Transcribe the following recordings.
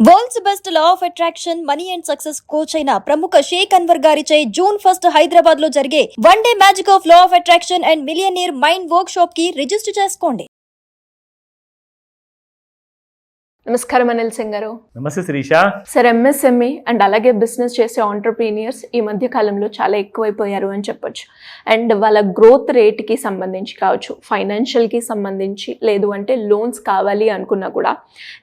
World's best law of attraction money and success coach అయిన ప్రముఖ షేక్ అన్వర్ గారిచే జూన్ 1 హైదరాబాద్ లో జరిగే one day magic of law of attraction and millionaire mind work shop కి register చేసుకోండి. నమస్కారం అనిల్ సింగ్ గారు. నమస్తే శిరీష. సార్, ఎంఎస్ఎంఈ అండ్ అలాగే బిజినెస్ చేసే ఆంటర్ప్రీనియర్స్ ఈ మధ్య కాలంలో చాలా ఎక్కువైపోయారు అని చెప్పొచ్చు. అండ్ వాళ్ళ గ్రోత్ రేట్కి సంబంధించి కావచ్చు, ఫైనాన్షియల్కి సంబంధించి, లేదు అంటే లోన్స్ కావాలి అనుకున్నా కూడా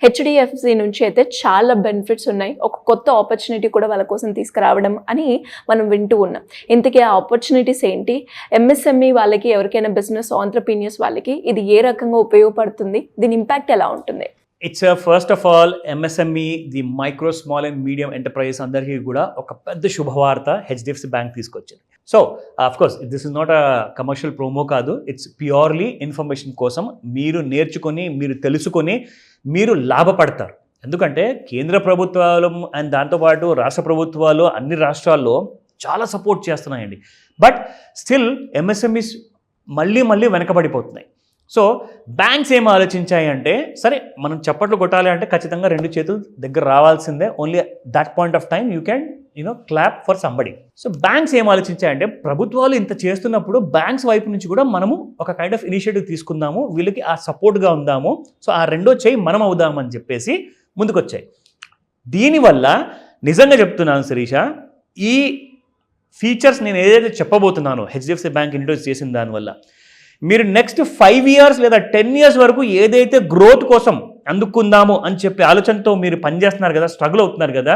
హెచ్డిఎఫ్సి నుంచి అయితే చాలా బెనిఫిట్స్ ఉన్నాయి. ఒక కొత్త ఆపర్చునిటీ కూడా వాళ్ళ కోసం తీసుకురావడం అని మనం వింటూ ఉన్నాం. ఇంతకీ ఆ ఆపర్చునిటీస్ ఏంటి? ఎంఎస్ఎంఈ వాళ్ళకి, ఎవరికైనా బిజినెస్ ఆంటర్ప్రీనియర్స్ వాళ్ళకి ఇది ఏ రకంగా ఉపయోగపడుతుంది? దీని ఇంపాక్ట్ ఎలా ఉంటుంది? It's first of all MSME, the micro small and medium enterprise అందరికీ కూడా ఒక పెద్ద శుభవార్త హెచ్డిఎఫ్సి బ్యాంక్ తీసుకొచ్చింది. So course this is not a commercial promo కాదు, ఇట్స్ ప్యూర్లీ ఇన్ఫర్మేషన్ కోసం. మీరు నేర్చుకొని, మీరు తెలుసుకొని మీరు లాభపడతారు. ఎందుకంటే కేంద్ర ప్రభుత్వాలు అండ్ దాంతోపాటు రాష్ట్ర ప్రభుత్వాలు అన్ని రాష్ట్రాల్లో చాలా సపోర్ట్ చేస్తున్నాయండి. బట్ స్టిల్ ఎంఎస్ఎంఈస్ మళ్ళీ వెనకబడిపోతున్నాయి. సో బ్యాంక్స్ ఏం ఆలోచించాయి అంటే, సరే మనం చప్పట్లు కొట్టాలి అంటే ఖచ్చితంగా 2 చేతులు దగ్గర రావాల్సిందే. Only that point of time you can clap for somebody. So banks ఏం ఆలోచించాయంటే, ప్రభుత్వాలు ఇంత చేస్తున్నప్పుడు బ్యాంక్స్ వైపు నుంచి కూడా మనము ఒక కైండ్ ఆఫ్ ఇనిషియేటివ్ తీసుకుందాము, వీళ్ళకి ఆ సపోర్ట్గా ఉందాము, సో ఆ రెండో చేయి మనం అవుదామని చెప్పేసి ముందుకొచ్చాయి. దీనివల్ల నిజంగా చెప్తున్నాను శిరీష, ఈ ఫీచర్స్ నేను ఏదైతే చెప్పబోతున్నానో హెచ్డిఎఫ్సి బ్యాంక్ ఇంట్రొడ్యూస్ చేసిన దానివల్ల మీరు నెక్స్ట్ 5 years లేదా 10 years వరకు ఏదైతే గ్రోత్ కోసం అందుకుందాము అని చెప్పి ఆలోచనతో మీరు పనిచేస్తున్నారు కదా, స్ట్రగుల్ అవుతున్నారు కదా,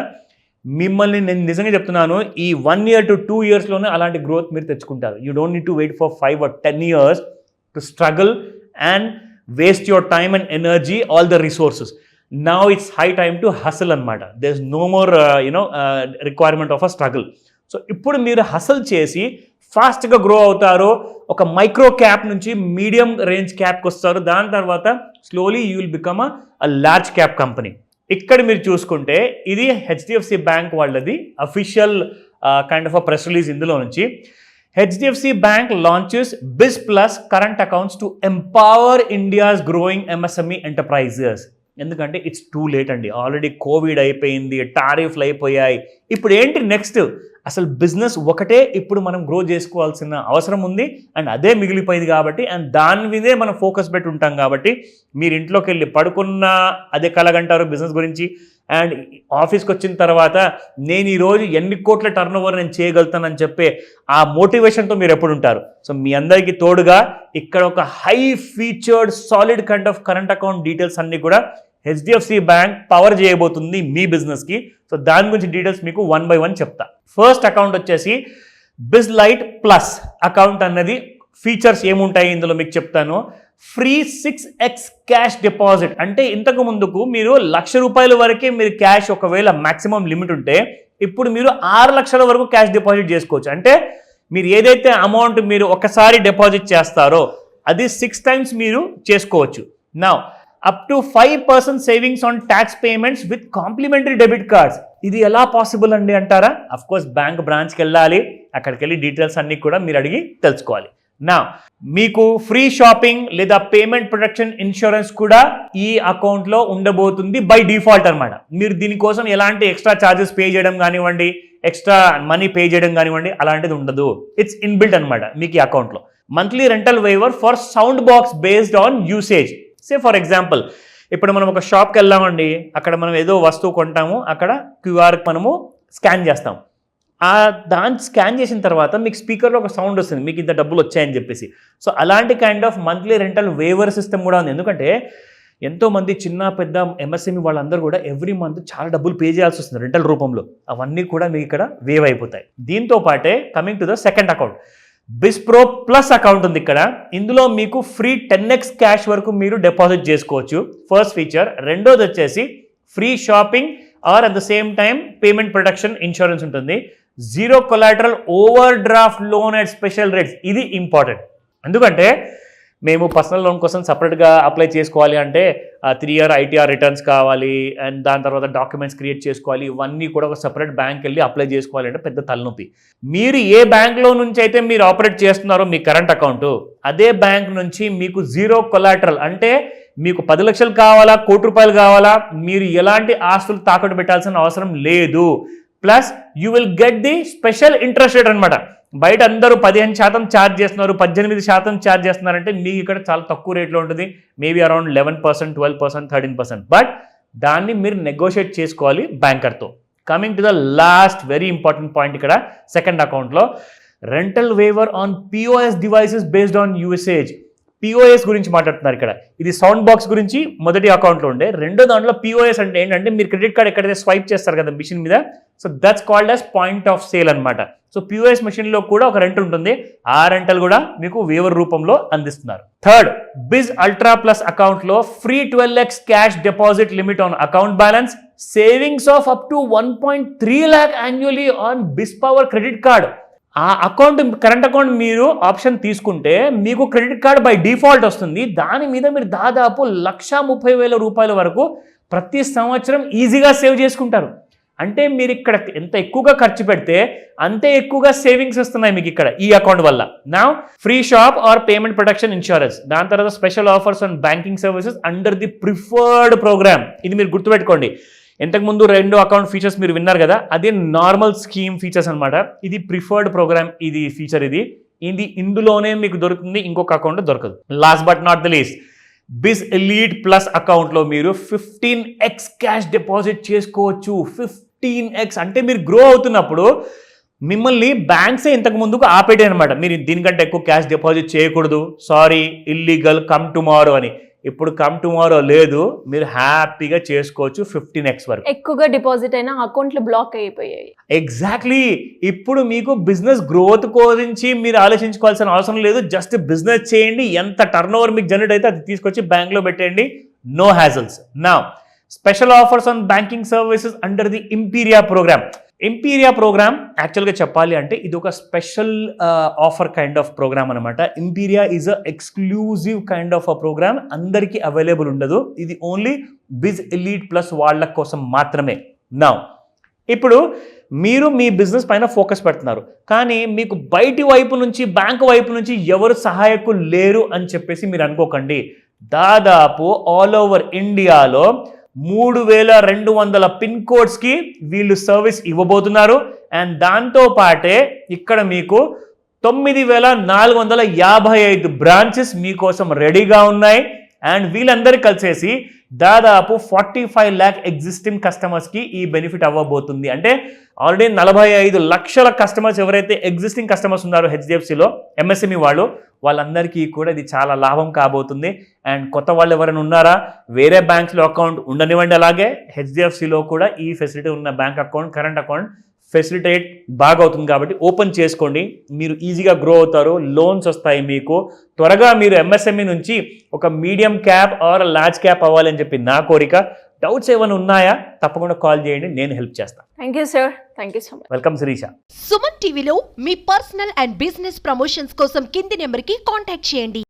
మిమ్మల్ని నేను నిజంగా చెప్తున్నాను, ఈ 1 year to 2 yearsలోనే అలాంటి గ్రోత్ మీరు తెచ్చుకుంటారు. You don't need to wait for 5 or 10 years to struggle and waste your time and energy, all the resources. Now it's high time to hustle అనమాట. There is no more requirement of a struggle. So ఇప్పుడు మీరు hustle చేసి ఫాస్ట్గా grow అవుతారు. ఒక micro cap నుంచి medium range క్యాప్కి వస్తారు. దాని తర్వాత slowly you will become a large cap company. ఇక్కడ మీరు చూసుకుంటే ఇది హెచ్డిఎఫ్సి బ్యాంక్ వాళ్ళది official kind of a press release. ఇందులో నుంచి HDFC bank launches biz plus current accounts to empower India's growing MSME enterprises. ఎందుకంటే ఇట్స్ టూ లేట్ అండి. Already Covid అయిపోయింది, టారిఫ్లు అయిపోయాయి. ఇప్పుడు ఏంటి నెక్స్ట్? అసలు బిజినెస్ ఒకటే ఇప్పుడు మనం గ్రో చేసుకోవాల్సిన అవసరం ఉంది, అండ్ అదే మిగిలిపోయింది కాబట్టి, అండ్ దాని మీదే మనం ఫోకస్ పెట్టి ఉంటాం కాబట్టి, మీరు ఇంట్లోకి వెళ్ళి పడుకున్న అదే కలగంటారు బిజినెస్ గురించి, అండ్ ఆఫీస్కి వచ్చిన తర్వాత నేను ఈరోజు ఎన్ని కోట్ల టర్న్ ఓవర్ నేను చేయగలుగుతానని చెప్పే ఆ మోటివేషన్తో మీరు ఎప్పుడు ఉంటారు. సో మీ అందరికీ తోడుగా ఇక్కడ ఒక high featured solid kind of current account details అన్నీ కూడా హెచ్డిఎఫ్సి బ్యాంక్ పవర్ చేయబోతుంది మీ బిజినెస్కి. సో దాని గురించి డీటెయిల్స్ మీకు 1 by 1 చెప్తా. ఫస్ట్ అకౌంట్ వచ్చేసి బిజ్ లైట్ ప్లస్ అకౌంట్ అన్నది ఫీచర్స్ ఏముంటాయి ఇందులో మీకు చెప్తాను. Free 6x cash deposit. అంటే ఇంతకు ముందుకు మీరు ₹1,00,000 వరకే మీరు క్యాష్, ఒకవేళ మ్యాక్సిమం లిమిట్ ఉంటే ఇప్పుడు మీరు 6 లక్షల వరకు క్యాష్ డిపాజిట్ చేసుకోవచ్చు. అంటే మీరు ఏదైతే అమౌంట్ మీరు ఒకసారి డిపాజిట్ చేస్తారో అది 6 times మీరు చేసుకోవచ్చు. నా up to 5% savings on tax payments with complimentary debit cards. ఇది ఎలా పాసిబుల్ అండి అంటారా? అఫ్కోర్స్ బ్యాంక్ బ్రాంచ్కి వెళ్ళాలి, అక్కడికి వెళ్ళి డీటెయిల్స్ అన్నీ కూడా మీరు అడిగి తెలుసుకోవాలి. నా మీకు ఫ్రీ షాపింగ్ లేదా పేమెంట్ ప్రొటెక్షన్ ఇన్సూరెన్స్ కూడా ఈ అకౌంట్లో ఉండబోతుంది బై డిఫాల్ట్ అనమాట. మీరు దీనికోసం ఎలాంటి ఎక్స్ట్రా ఛార్జెస్ పే చేయడం కానివ్వండి, ఎక్స్ట్రా మనీ పే చేయడం కానివ్వండి, అలాంటిది ఉండదు. ఇట్స్ ఇన్బిల్ట్ అనమాట మీకు ఈ అకౌంట్లో. Monthly rental waiver for sound box based on usage. Say for example, ఇప్పుడు మనం ఒక షాప్కి వెళ్ళామండి, అక్కడ మనం ఏదో వస్తువు కొంటాము, అక్కడ క్యూఆర్ మనము స్కాన్ చేస్తాం. దాన్ని స్కాన్ చేసిన తర్వాత మీకు స్పీకర్లో ఒక సౌండ్ వస్తుంది, మీకు ఇంత డబ్బులు వచ్చాయని చెప్పేసి. సో అలాంటి kind of monthly rental waiver system కూడా ఉంది. ఎందుకంటే ఎంతోమంది చిన్న పెద్ద ఎంఎస్ఎంఈ వాళ్ళందరూ కూడా ఎవ్రీ మంత్ చాలా డబ్బులు పే చేయాల్సి వస్తుంది రెంటల్ రూపంలో. అవన్నీ కూడా మీకు ఇక్కడ వేవ్ అయిపోతాయి. దీంతో పాటే coming to the second account, biz pro plus account ఉంది ఇక్కడ. ఇందులో మీకు ఫ్రీ 10x క్యాష్ వరకు మీరు డిపాజిట్ చేసుకోవచ్చు. First feature. రెండోది వచ్చేసి free shopping or at the same time payment protection insurance ఉంటుంది. 0 collateral over draft loan at special rates. ఇది ఇంపార్టెంట్. ఎందుకంటే మేము పర్సనల్ లోన్ కోసం సపరేట్గా అప్లై చేసుకోవాలి అంటే 3 year ITR రిటర్న్స్ కావాలి, అండ్ దాని తర్వాత డాక్యుమెంట్స్ క్రియేట్ చేసుకోవాలి. ఇవన్నీ కూడా ఒక సపరేట్ బ్యాంక్ వెళ్ళి అప్లై చేసుకోవాలి అంటే పెద్ద తలనొప్పి. మీరు ఏ బ్యాంక్లో నుంచి అయితే మీరు ఆపరేట్ చేస్తున్నారో మీ కరెంట్ అకౌంట్, అదే బ్యాంక్ నుంచి మీకు 0 కొలాటరల్ అంటే మీకు 10 లక్షలు కావాలా, ₹1,00,00,000 కావాలా, మీరు ఎలాంటి ఆస్తులు తాకట్టు పెట్టాల్సిన అవసరం లేదు. Plus you will get the special interest rate అనమాట. బయట అందరూ 15% ఛార్జ్ చేస్తున్నారు, 18% ఛార్జ్ చేస్తున్నారంటే మీకు ఇక్కడ చాలా తక్కువ రేట్లో ఉంటుంది. Maybe around 11%, 12%, 13%. బట్ దాన్ని మీరు నెగోషియేట్ చేసుకోవాలి బ్యాంకర్తో. Coming to the last very important point ఇక్కడ సెకండ్ అకౌంట్లో, rental waiver on POS devices based on usage. POS గురించి మాట్లాడుతున్నారు ఇక్కడ. ఇది సౌండ్ బాక్స్ గురించి మొదటి అకౌంట్లో ఉండే. రెండో దాంట్లో పిఓఎస్ అంటే ఏంటంటే మీరు క్రెడిట్ కార్డ్ ఎక్కడైతే స్వైప్ చేస్తారు కదా మిషన్ మీద, so that's called as point of sale అనమాట. సో పిఓఎస్ మెషిన్లో కూడా ఒక రెంట్ ఉంటుంది. ఆ రెంటల్ కూడా మీకు వేవర్ రూపంలో అందిస్తున్నారు. థర్డ్, బిజ్ అల్ట్రా ప్లస్ అకౌంట్లో free 12x cash deposit limit on account balance, savings of up to 1.3 lakh annually on biz power credit card. ఆ అకౌంట్, కరెంట్ అకౌంట్ మీరు ఆప్షన్ తీసుకుంటే మీకు క్రెడిట్ కార్డ్ బై డిఫాల్ట్ వస్తుంది. దాని మీద మీరు దాదాపు ₹130,000 వరకు ప్రతి సంవత్సరం ఈజీగా సేవ్ చేసుకుంటారు. అంటే మీరు ఇక్కడ ఎంత ఎక్కువగా ఖర్చు పెడితే అంతే ఎక్కువగా సేవింగ్స్ వస్తున్నాయి మీకు ఇక్కడ ఈ అకౌంట్ వల్ల. నా free shop or payment protection insurance, దాని తర్వాత special offers on banking services under the preferred program. ఇది మీరు గుర్తుపెట్టుకోండి. ఇంతకుముందు 2 అకౌంట్ ఫీచర్స్ మీరు విన్నారు కదా, అది నార్మల్ స్కీమ్ ఫీచర్స్ అనమాట. ఇది ప్రిఫర్డ్ ప్రోగ్రామ్, ఇది ఫీచర్. ఇది ఇందులోనే మీకు దొరుకుతుంది, ఇంకొక అకౌంట్ దొరకదు. Last but not the least, biz elite plus అకౌంట్లో మీరు 15x క్యాష్ డిపాజిట్ చేసుకోవచ్చు. 15x అంటే మీరు గ్రో అవుతున్నప్పుడు మిమ్మల్ని బ్యాంక్సే ఇంతకు ముందుకు ఆపేటాయి అనమాట. మీరు దీనికంటే ఎక్కువ క్యాష్ డిపాజిట్ చేయకూడదు, సారీ ఇల్లీగల్, కమ్ టుమారో అని. ఇప్పుడు కమ్ టుమారో లేదు, మీరు హ్యాపీగా చేసుకోవచ్చు 15x వరకు. ఎక్కువగా డిపాజిట్ అయినా అకౌంట్లు బ్లాక్ అయిపోయాయి. ఎగ్జాక్ట్లీ. ఇప్పుడు మీకు బిజినెస్ గ్రోత్ గురించి మీరు ఆలోచించుకోవాల్సిన అవసరం లేదు. జస్ట్ బిజినెస్ చేయండి, ఎంత టర్న్ ఓవర్ మీకు జనరేట్ అయితే అది తీసుకొచ్చి బ్యాంక్లో పెట్టండి. No hassles. Now special offers on banking services under the Imperia program. Imperia program యాక్చువల్గా చెప్పాలి అంటే ఇది ఒక special offer kind of program అనమాట. Imperia is a exclusive kind of a program, అందరికీ అవైలబుల్ ఉండదు. ఇది ఓన్లీ బిజ్ ఎలీట్ ప్లస్ వాళ్ళ కోసం మాత్రమే. నౌ ఇప్పుడు మీరు మీ బిజినెస్ పైన ఫోకస్ పెడుతున్నారు, కానీ మీకు బయటి వైపు నుంచి, బ్యాంక్ వైపు నుంచి ఎవరు సహాయకులు లేరు అని చెప్పేసి మీరు అనుకోకండి. దాదాపు ఆల్ ఓవర్ ఇండియాలో 3,200 పిన్ కోడ్స్కి వీళ్ళు సర్వీస్ ఇవ్వబోతున్నారు. అండ్ దాంతో పాటే ఇక్కడ మీకు 9,455 బ్రాంచెస్ మీకోసం రెడీగా ఉన్నాయి. అండ్ వీళ్ళందరూ కలిసేసి దాదాపు 45 lakh ఎగ్జిస్టింగ్ కస్టమర్స్కి ఈ బెనిఫిట్ అవ్వబోతుంది. అంటే ఆల్రెడీ 45 లక్షల కస్టమర్స్ ఎవరైతే ఎగ్జిస్టింగ్ కస్టమర్స్ ఉన్నారో హెచ్డిఎఫ్సిలో ఎంఎస్ఎంఈ వాళ్ళందరికీ కూడా ఇది చాలా లాభం కాబోతుంది. అండ్ కొత్త వాళ్ళు ఎవరైనా ఉన్నారా, వేరే బ్యాంక్స్లో అకౌంట్ ఉండనివ్వండి, అలాగే హెచ్డిఎఫ్సిలో కూడా ఈ ఫెసిలిటీ ఉన్న bank account, current account facilitate బాగా అవుతుంది. కాబట్టి ఓపెన్ చేసుకోండి, మీరు ఈజీగా గ్రో అవుతారు, లోన్స్ వస్తాయి మీకు. త్వరగా మీరు ఎంఎస్ఎంఈ నుంచి ఒక medium cap or large cap అవ్వాలని చెప్పి నా కోరిక. డౌట్స్ ఏమైనా ఉన్నాయా తప్పకుండా కాల్ చేయండి, నేను హెల్ప్ చేస్తాను. Thank you sir. Thank you so much. Welcome Shirisha. Suman టీవీలో మీ పర్సనల్ అండ్ బిజినెస్ ప్రమోషన్స్ కోసం కింది నెంబర్కి కాంటాక్ట్ చేయండి.